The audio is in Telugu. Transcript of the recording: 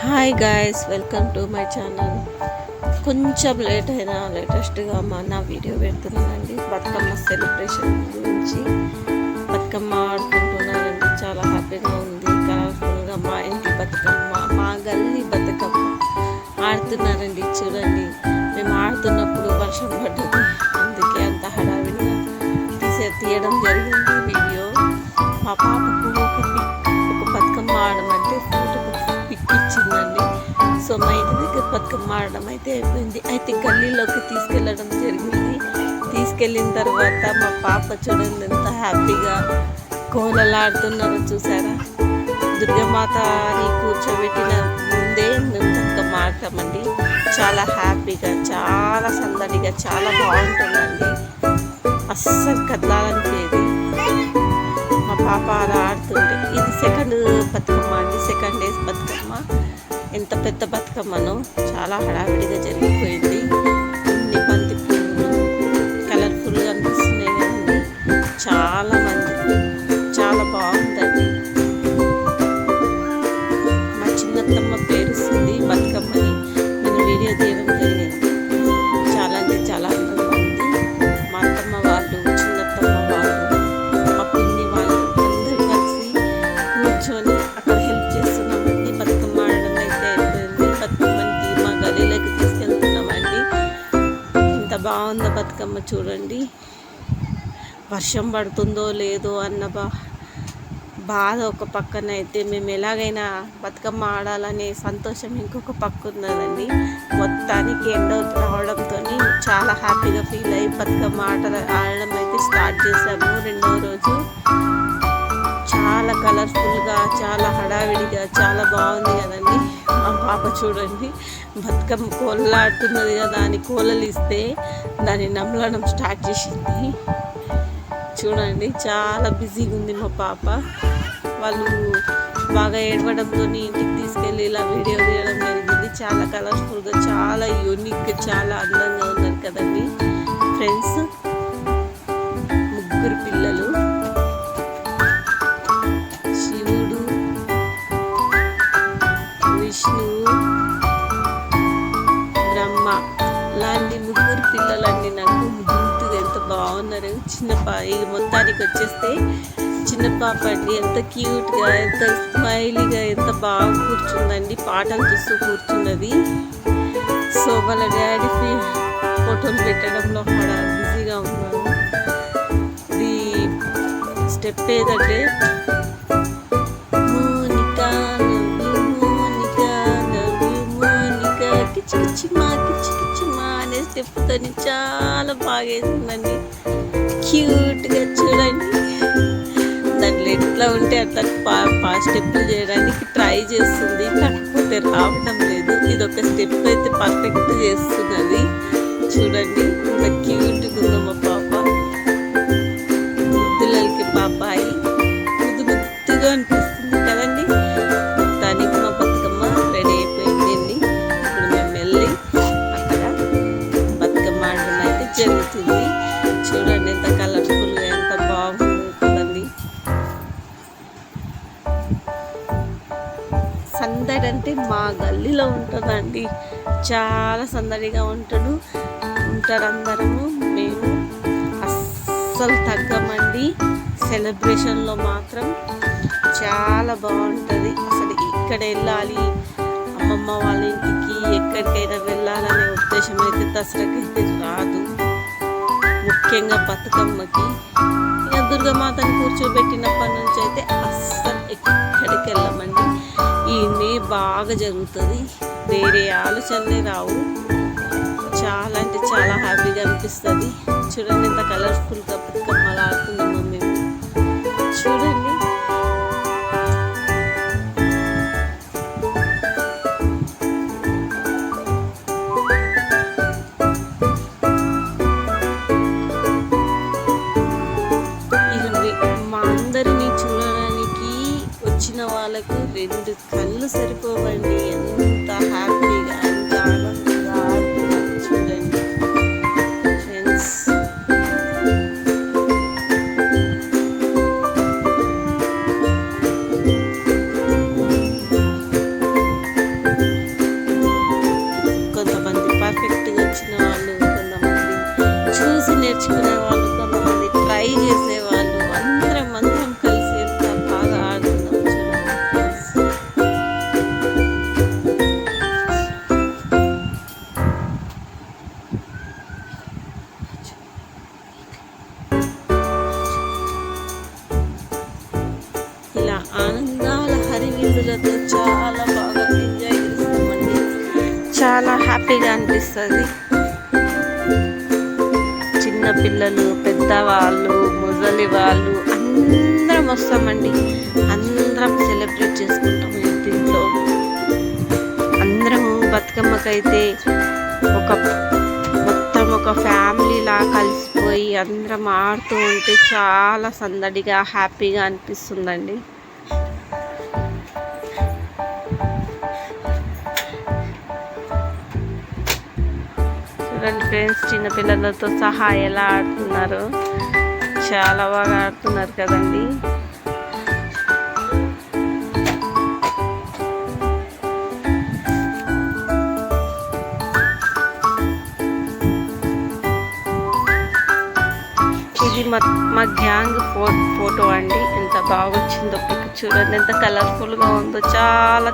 Hi guys, welcome to my channel. కొంచెం లేట్ అయినా లేటెస్ట్గా నా వీడియో పెడుతున్నానండి. బతుకమ్మ సెలబ్రేషన్ గురించి. బతుకమ్మ ఆడుకుంటున్నానండి, చాలా హ్యాపీగా ఉంది. కలర్ఫుల్గా మా ఇంటి బతుకమ్మ, మా గల్లీ బతుకమ్మ ఆడుతున్నారండి. చూడండి, మేము ఆడుతున్నప్పుడు వర్షం పడ్డది, అందుకే అంత హడావిడిగా తీయడం జరిగింది వీడియో. మా పాపకు ఒక బతుకమ్మ ఆడమంటే పిక్ ఇచ్చిందండి. సో మా ఇంటి దగ్గర బతుకమ్మ ఆడడం అయితే అయిపోయింది. అయితే గల్లీలోకి తీసుకెళ్ళడం జరిగింది. తీసుకెళ్ళిన తర్వాత మా పాప చూడండి ఎంత హ్యాపీగా కోలలాడుతున్నారో చూసారా. దుర్గమాతని కూర్చోబెట్టిన ముందే మేము బతుకమ్మ ఆడతామండి. చాలా హ్యాపీగా, చాలా సందడిగా, చాలా బాగుంటుందండి. అస్సలు కదలాలనిపించేది మా పాప అలా ఆడుతుంటే. ఇది సెకండ్ బతుకమ్మ అండి, సెకండ్ డేస్ బతుకమ్మ. ఎంత పెద్ద బతుకమ్మను, చాలా హడావిడిగా జరిగిపోయింది. అన్ని బంతి పువ్వులు కలర్ఫుల్గా అనిపిస్తున్నాయి కదండి. చాలా మంది, చాలా బాగుందండి. మా చిన్నత్తమ్మ పేరుస్తుంది బతుకమ్మని, నేను వీడియో తీయడం జరిగింది. చాలా అంటే చాలా అందంగా ఉంది. మా అత్తమ్మ వాళ్ళు, చిన్నత్తమ్మ వాళ్ళు, మా పిన్ని వాళ్ళు అందరూ కలిసి కూర్చొని అక్కడ హెల్ప్ చేస్తున్నామండి. బతుకమ్మ ఆడడం అయితే అయిపోయింది. బతుకమ్మని మా గదిలోకి తీసుకెళ్తున్నామండి. ఇంత బాగుందో బతుకమ్మ చూడండి. వర్షం పడుతుందో లేదో అన్న బాధ ఒక పక్కన అయితే, మేము ఎలాగైనా బతుకమ్మ ఆడాలనే సంతోషం ఇంకొక పక్క ఉన్నదండి. మొత్తానికి ఎండ రావడంతో చాలా హ్యాపీగా ఫీల్ అయ్యి బతుకమ్మ ఆడడం అయితే స్టార్ట్ చేసాము. రెండవ రోజు చాలా కలర్ఫుల్గా, చాలా హడావిడిగా, చాలా బాగుంది కదండి. మా పాప చూడండి, బతుకమ్మ కోలలాడుతున్నది కదా అని కోలలు ఇస్తే దాన్ని నమ్మలడం స్టార్ట్ చేసింది. చూడండి, చాలా బిజీగా ఉంది మా పాప. వాళ్ళు బాగా ఏడవడంతో ఇంటికి తీసుకెళ్ళి ఇలా వీడియో తీయడం జరిగింది. చాలా కలర్ఫుల్గా, చాలా యూనిక్గా, చాలా అందంగా ఉన్నారు కదండి ఫ్రెండ్స్. ముగ్గురు పిల్లలు, శివుడు, విష్ణువు, బ్రహ్మ లాంటి ముగ్గురు పిల్లలండి. నాకు ముద్దుగా ఎంత బాగున్నారు. ఇది మొత్తానికి వచ్చేస్తే చిన్న పాప అండి, ఎంత క్యూట్గా, ఎంత స్మైలీగా, ఎంత బాగా కూర్చుందండి. పాటలు చూస్తూ కూర్చున్నది. సో వాళ్ళ డాడీ ఫోటోలు పెట్టడంలో కూడా బిజీగా ఉన్నాను. ఇది స్టెప్ ఏదంటే మోనికా మోనికా మోనికా కిచి కిచిమా కిచి కిచిమా అనే స్టెప్తో చాలా బాగా వేసిందండి. క్యూట్గా చూడండి. దాంట్లో ఎట్లా ఉంటే అట్లా స్టెప్పులు చేయడానికి ట్రై చేస్తుంది, కాకపోతే రావడం లేదు. ఇది ఒక స్టెప్ అయితే పర్ఫెక్ట్ చేస్తున్నది. చూడండి ఎంత క్యూట్గా ఉందో మా పాప. ముద్దులకి పాపాయి ముద్దు ముద్దుగా అనిపిస్తుంది కదండి. మొత్తానికి మా బతుకమ్మ రెడీ అయిపోయింది. ఇప్పుడు మేము వెళ్ళి అక్కడ బతుకమ్మ ఆడడం అయితే జరుగుతుంది. చూడండి ఎంత కలర్ఫుల్గా, ఎంత బాగుంది కదండి. సందడి అంటే మా గల్లీలో ఉంటుందండి. చాలా సందడిగా ఉంటారు అందరము. మేము అస్సలు తగ్గమండి. సెలబ్రేషన్లో మాత్రం చాలా బాగుంటుంది. అసలు ఇక్కడ వెళ్ళాలి, అమ్మమ్మ వాళ్ళ ఇంటికి ఎక్కడికైనా వెళ్ళాలనే ఉద్దేశం అయితే దసరాకైతే రాదు. ముఖ్యంగా బతుకమ్మకి ఇక దుర్గమాతను కూర్చోబెట్టినప్పటి నుంచి అయితే అస్సలు ఎక్కడికి వెళ్ళమండి. ఈయనే బాగా జరుగుతుంది, వేరే ఆలోచనలే రావు. చాలా అంటే చాలా హ్యాపీగా అనిపిస్తుంది. చూడండి ఎంత కలర్ఫుల్గా బతుకమ్మలు ఆడుతున్నామో మేము. చూడండి, మా అందరినీ చూడడానికి వచ్చిన వాళ్ళకు 2 కళ్ళు సరిపోవండి. ఎంత హ్యాపీగా, ఎంత ఆనందంగా ఆడుతున్నారు చూడండి ఫ్రెండ్స్. హ్యాపీగా అనిపిస్తుంది. చిన్నపిల్లలు, పెద్దవాళ్ళు, ముసలి వాళ్ళు అందరం వస్తామండి. అందరం సెలబ్రేట్ చేసుకుంటాము దీంట్లో. అందరము బతుకమ్మకైతే మొత్తం ఒక ఫ్యామిలీలా కలిసిపోయి అందరం ఆడుతూ ఉంటే చాలా సందడిగా హ్యాపీగా అనిపిస్తుందండి. చూడండి ఫ్రెండ్స్, చిన్నపిల్లలతో సహా ఎలా ఆడుతున్నారు, చాలా బాగా ఆడుతున్నారు కదండి. ఇది మా గ్యాంగ్ ఫోటో అండి. ఎంత బాగా వచ్చిందో పిక్ చూడండి, ఎంత కలర్ఫుల్గా ఉందో. చాలా